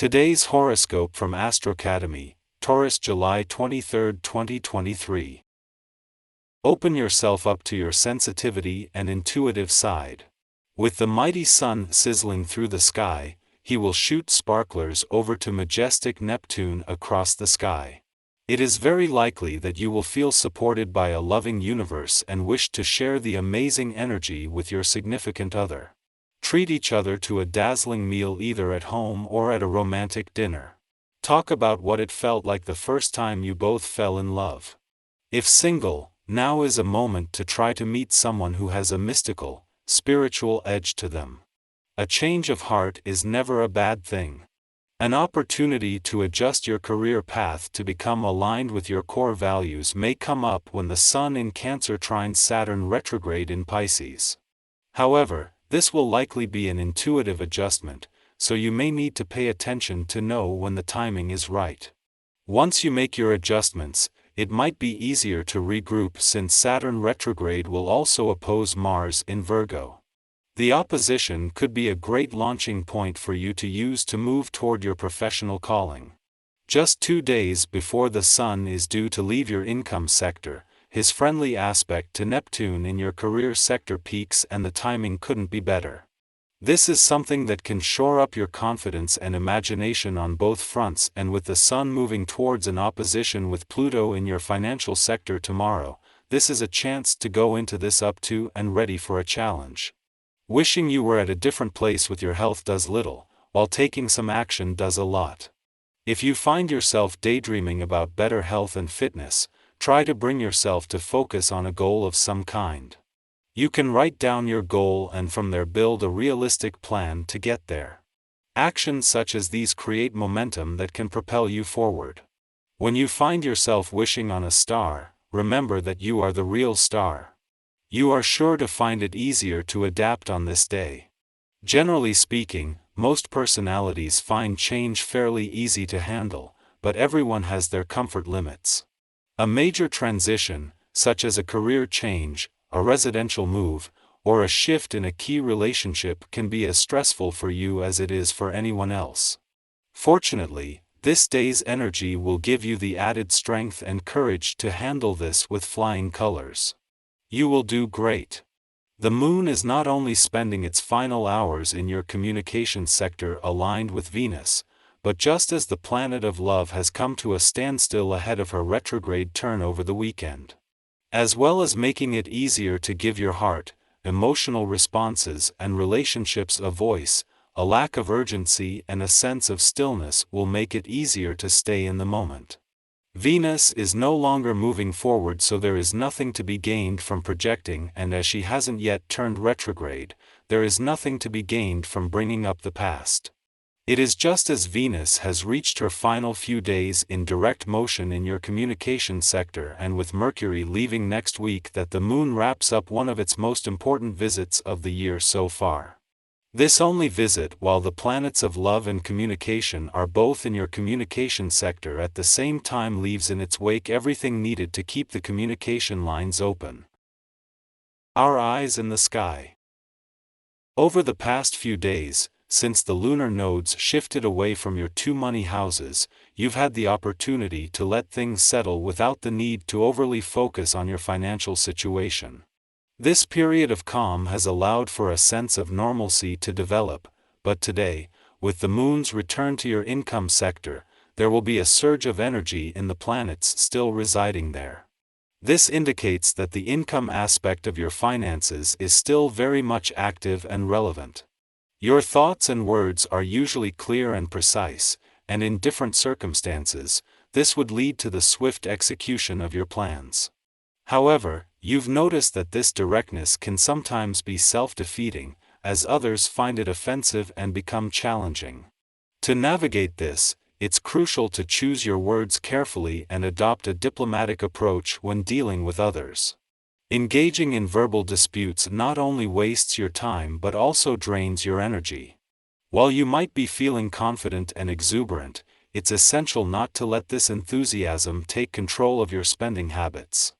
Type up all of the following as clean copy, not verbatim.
Today's horoscope from Astrocademy, Taurus, July 23, 2023. Open yourself up to your sensitivity and intuitive side. With the mighty sun sizzling through the sky, he will shoot sparklers over to majestic Neptune across the sky. It is very likely that you will feel supported by a loving universe and wish to share the amazing energy with your significant other. Treat each other to a dazzling meal either at home or at a romantic dinner. Talk about what it felt like the first time you both fell in love. If single, now is a moment to try to meet someone who has a mystical, spiritual edge to them. A change of heart is never a bad thing. An opportunity to adjust your career path to become aligned with your core values may come up when the Sun in Cancer trines Saturn retrograde in Pisces. However, this will likely be an intuitive adjustment, so you may need to pay attention to know when the timing is right. Once you make your adjustments, it might be easier to regroup since Saturn retrograde will also oppose Mars in Virgo. The opposition could be a great launching point for you to use to move toward your professional calling. Just 2 days before the Sun is due to leave your income sector, his friendly aspect to Neptune in your career sector peaks and the timing couldn't be better. This is something that can shore up your confidence and imagination on both fronts, and with the Sun moving towards an opposition with Pluto in your financial sector tomorrow, this is a chance to go into this up to and ready for a challenge. Wishing you were at a different place with your health does little, while taking some action does a lot. If you find yourself daydreaming about better health and fitness, try to bring yourself to focus on a goal of some kind. You can write down your goal and from there build a realistic plan to get there. Actions such as these create momentum that can propel you forward. When you find yourself wishing on a star, remember that you are the real star. You are sure to find it easier to adapt on this day. Generally speaking, most personalities find change fairly easy to handle, but everyone has their comfort limits. A major transition, such as a career change, a residential move, or a shift in a key relationship can be as stressful for you as it is for anyone else. Fortunately, this day's energy will give you the added strength and courage to handle this with flying colors. You will do great. The moon is not only spending its final hours in your communication sector aligned with Venus, but just as the planet of love has come to a standstill ahead of her retrograde turn over the weekend. As well as making it easier to give your heart, emotional responses and relationships a voice, a lack of urgency and a sense of stillness will make it easier to stay in the moment. Venus is no longer moving forward, so there is nothing to be gained from projecting, and as she hasn't yet turned retrograde, there is nothing to be gained from bringing up the past. It is just as Venus has reached her final few days in direct motion in your communication sector and with Mercury leaving next week that the moon wraps up one of its most important visits of the year so far. This only visit while the planets of love and communication are both in your communication sector at the same time leaves in its wake everything needed to keep the communication lines open. Our eyes in the sky. Over the past few days, since the lunar nodes shifted away from your 2 money houses, you've had the opportunity to let things settle without the need to overly focus on your financial situation. This period of calm has allowed for a sense of normalcy to develop, but today, with the moon's return to your income sector, there will be a surge of energy in the planets still residing there. This indicates that the income aspect of your finances is still very much active and relevant. Your thoughts and words are usually clear and precise, and in different circumstances, this would lead to the swift execution of your plans. However, you've noticed that this directness can sometimes be self-defeating, as others find it offensive and become challenging. To navigate this, it's crucial to choose your words carefully and adopt a diplomatic approach when dealing with others. Engaging in verbal disputes not only wastes your time but also drains your energy. While you might be feeling confident and exuberant, it's essential not to let this enthusiasm take control of your spending habits.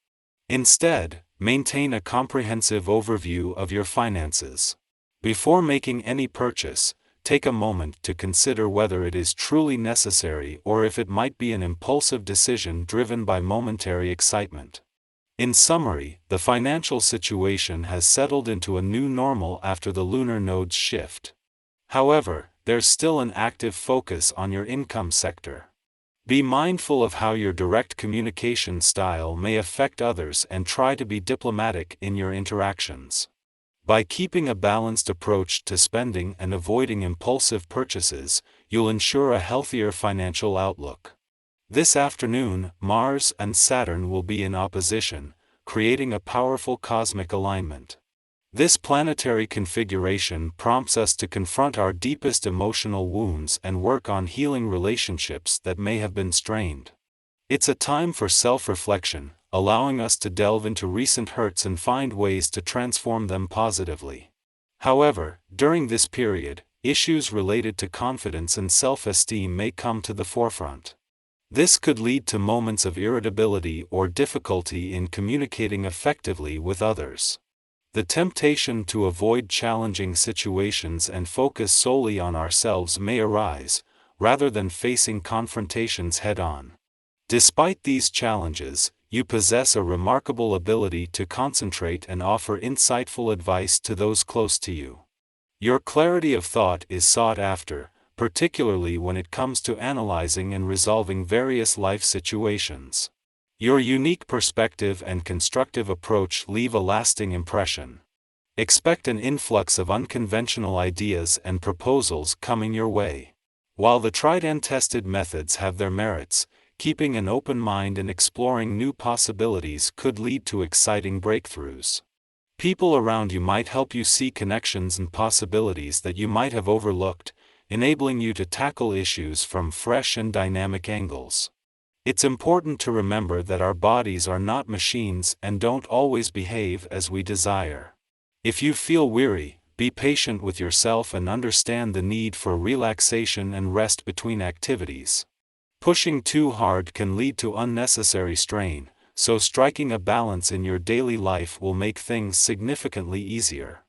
Instead, maintain a comprehensive overview of your finances. Before making any purchase, take a moment to consider whether it is truly necessary or if it might be an impulsive decision driven by momentary excitement. In summary, the financial situation has settled into a new normal after the lunar nodes shift. However, there's still an active focus on your income sector. Be mindful of how your direct communication style may affect others and try to be diplomatic in your interactions. By keeping a balanced approach to spending and avoiding impulsive purchases, you'll ensure a healthier financial outlook. This afternoon, Mars and Saturn will be in opposition, creating a powerful cosmic alignment. This planetary configuration prompts us to confront our deepest emotional wounds and work on healing relationships that may have been strained. It's a time for self-reflection, allowing us to delve into recent hurts and find ways to transform them positively. However, during this period, issues related to confidence and self-esteem may come to the forefront. This could lead to moments of irritability or difficulty in communicating effectively with others. The temptation to avoid challenging situations and focus solely on ourselves may arise, rather than facing confrontations head-on. Despite these challenges, you possess a remarkable ability to concentrate and offer insightful advice to those close to you. Your clarity of thought is sought after, particularly when it comes to analyzing and resolving various life situations. Your unique perspective and constructive approach leave a lasting impression. Expect an influx of unconventional ideas and proposals coming your way. While the tried and tested methods have their merits, keeping an open mind and exploring new possibilities could lead to exciting breakthroughs. People around you might help you see connections and possibilities that you might have overlooked, enabling you to tackle issues from fresh and dynamic angles. It's important to remember that our bodies are not machines and don't always behave as we desire. If you feel weary, be patient with yourself and understand the need for relaxation and rest between activities. Pushing too hard can lead to unnecessary strain, so striking a balance in your daily life will make things significantly easier.